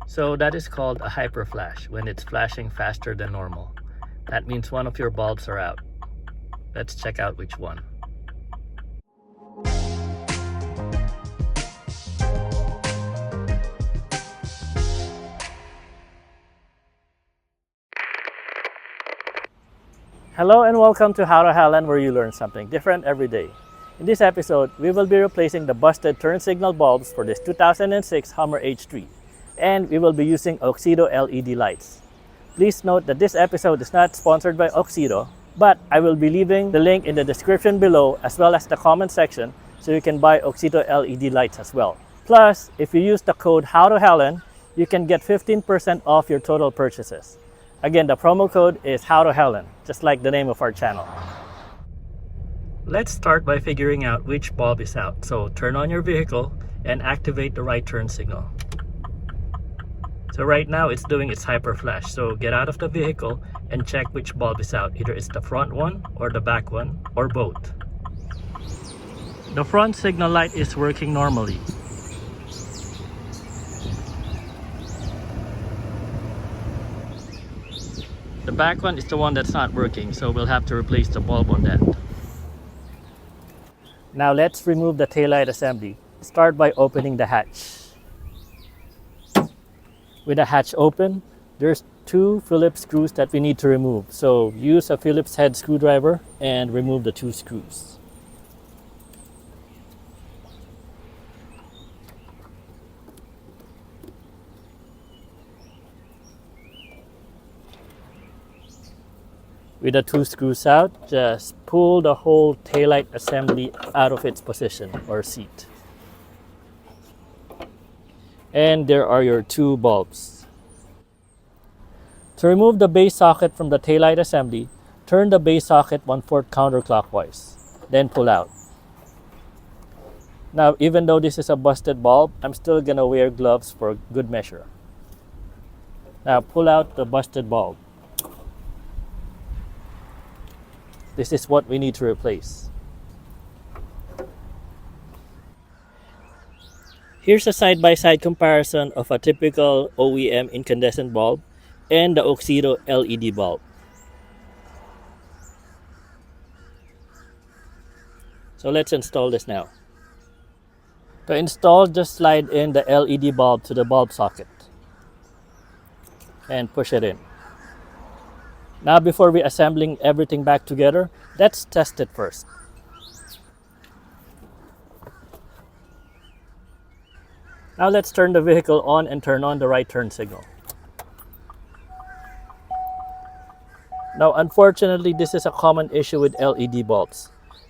So that is called a hyperflash when it's flashing faster than normal. That means one of your bulbs are out. Let's check out which one. Hello and welcome to How to Highland, where you learn something different every day. In this episode, we will be replacing the busted turn signal bulbs for this 2006 Hummer H3, and we will be using Auxito LED lights. Please note that this episode is not sponsored by Auxito, but I will be leaving the link in the description below as well as the comment section so you can buy Auxito LED lights as well. Plus, if you use the code HowToHelen, you can get 15% off your total purchases. Again, the promo code is HowToHelen, just like the name of our channel. Let's start by figuring out which bulb is out. So turn on your vehicle and activate the right turn signal. So right now it's doing its hyperflash. So get out of the vehicle and check which bulb is out. Either it's the front one or the back one or both. The front signal light is working normally. The back one is the one that's not working, so we'll have to replace the bulb on that. Now let's remove the taillight assembly. Start by opening the hatch. With the hatch open, there's two Phillips screws that we need to remove. So use a Phillips head screwdriver and remove the two screws. With the two screws out, just pull the whole taillight assembly out of its position or seat. And there are your two bulbs. To remove the base socket from the taillight assembly, turn the base socket 1/4 counterclockwise, then pull out. Now, even though this is a busted bulb, I'm still gonna wear gloves for good measure. Now, pull out the busted bulb. This is what we need to replace. Here's a side-by-side comparison of a typical OEM incandescent bulb and the Auxito LED bulb. So let's install this now. To install, just slide in the LED bulb to the bulb socket and push it in. Now, before we assembling everything back together, let's test it first. Now let's turn the vehicle on and turn on the right turn signal. Now, unfortunately, this is a common issue with LED bulbs.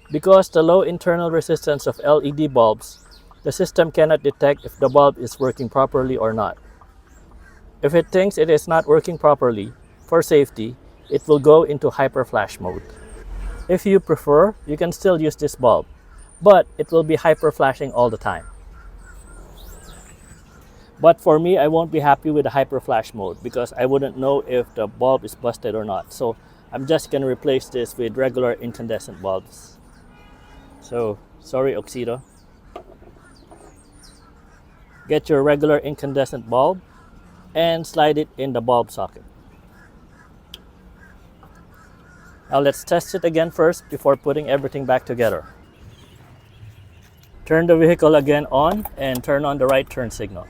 Because the low internal resistance of LED bulbs, the system cannot detect if the bulb is working properly or not. If it thinks it is not working properly, for safety, it will go into hyperflash mode. If you prefer, you can still use this bulb, but it will be hyperflashing all the time. But for me, I won't be happy with the hyperflash mode because I wouldn't know if the bulb is busted or not. So I'm just gonna replace this with regular incandescent bulbs. So, sorry Auxito. Get your regular incandescent bulb and slide it in the bulb socket. Now let's test it again first before putting everything back together. Turn the vehicle again on and turn on the right turn signal.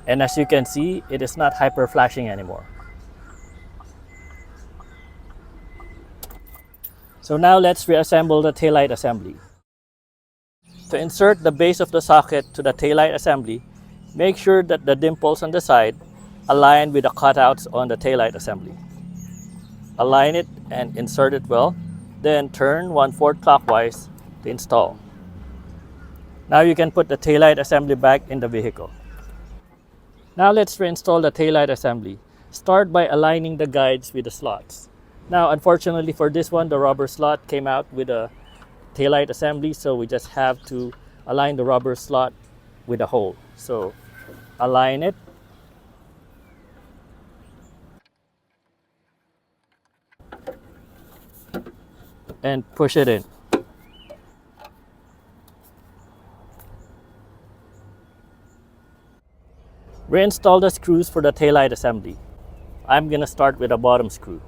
And as you can see, it is not hyperflashing anymore. So now let's reassemble the taillight assembly. To insert the base of the socket to the taillight assembly, make sure that the dimples on the side align with the cutouts on the taillight assembly. Align it and insert it well, then turn 1/4 clockwise to install. Now you can put the taillight assembly back in the vehicle. Now let's reinstall the taillight assembly. Start by aligning the guides with the slots. Now, unfortunately for this one, the rubber slot came out with a taillight assembly, so we just have to align the rubber slot with a hole. So align it. And push it in. To Reinstall the screws for the taillight assembly. I'm gonna start with a bottom screw.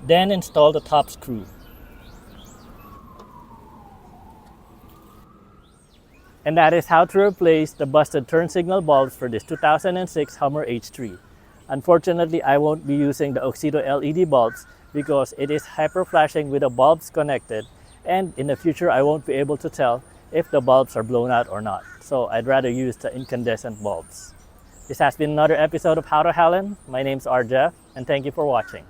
Then install the top screw. And that is how to replace the busted turn signal bulbs for this 2006 Hummer H3. Unfortunately, I won't be using the Auxito LED bulbs because it is hyperflashing with the bulbs connected, and in the future I won't be able to tell if the bulbs are blown out or not. So I'd rather use the incandescent bulbs. This has been another episode of How to Helen. My name's R. Jeff, and thank you for watching.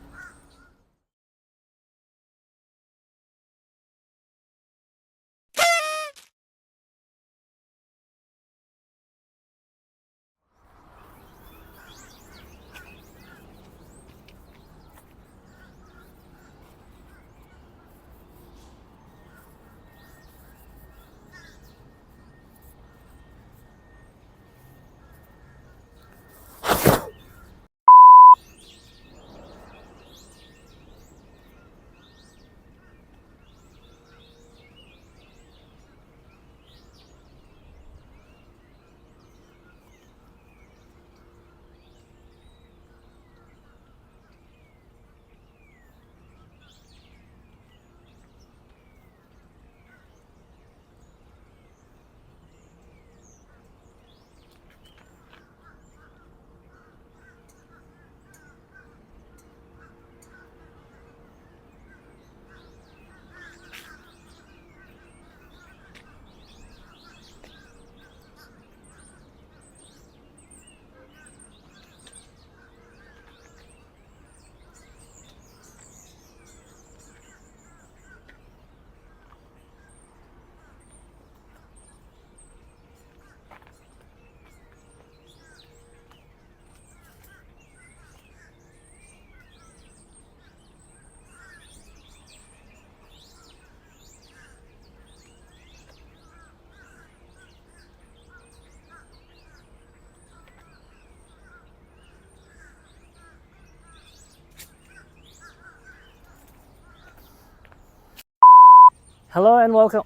Hello and welcome.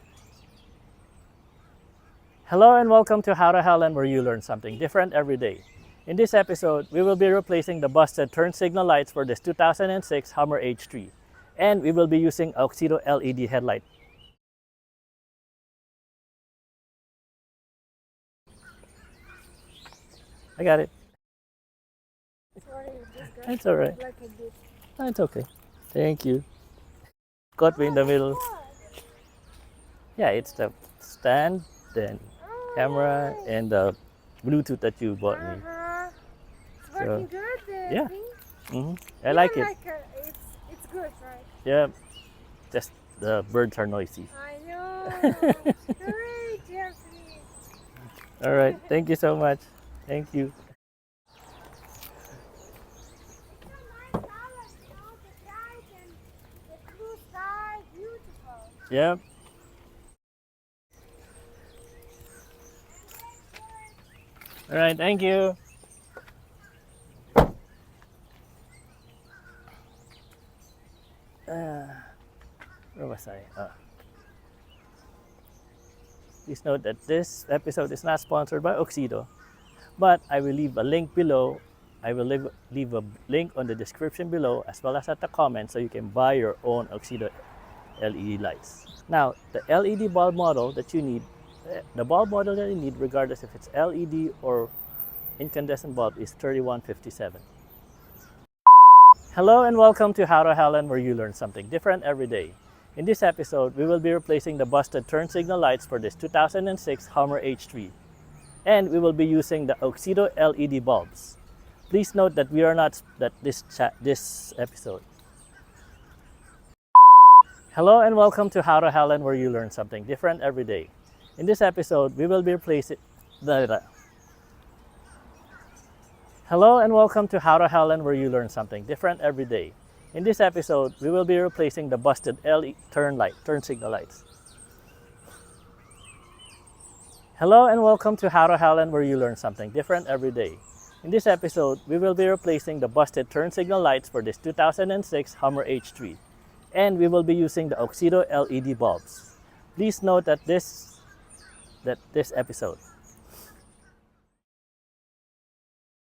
Hello and welcome to How to Helen, where you learn something different every day. In this episode, we will be replacing the busted turn signal lights for this 2006 Hummer H3, and we will be using Auxito LED headlight. I got it. Sorry, this guy It's all right. like a bit. It's okay. Thank you. Caught me in the middle. Yeah, it's the stand, then camera, and the Bluetooth that you bought me. It's working good. The yeah. thing. I like it. It's good, right? Yeah, just the birds are noisy. I know. Hooray, Jeffrey. All right, thank you so much. Thank you. It's a nice color, you know, the bright and the blue sky, beautiful. Yep. All right, thank you. Where was I? Please note that this episode is not sponsored by Auxito, but I will leave a link below. I will leave a link on the description below as well as at the comment so you can buy your own Auxito LED lights. Now, the LED bulb model that you need, the bulb model that you need, regardless if it's LED or incandescent bulb, is 3157. Hello and welcome to How to Helen, where you learn something different every day. In this episode, we will be replacing the busted turn signal lights for this 2006 Hummer H3, and we will be using the Auxito LED bulbs. Please note that we are not this episode. Hello and welcome to How to Helen, where you learn something different every day. In this episode, we will be replacing Hello and welcome to How to Helen, where you learn something different every day. In this episode, we will be replacing the busted LED turn signal lights. Hello and welcome to How to Helen, where you learn something different every day. In this episode, we will be replacing the busted turn signal lights for this 2006 Hummer H3, and we will be using the Auxito LED bulbs. Please note that this episode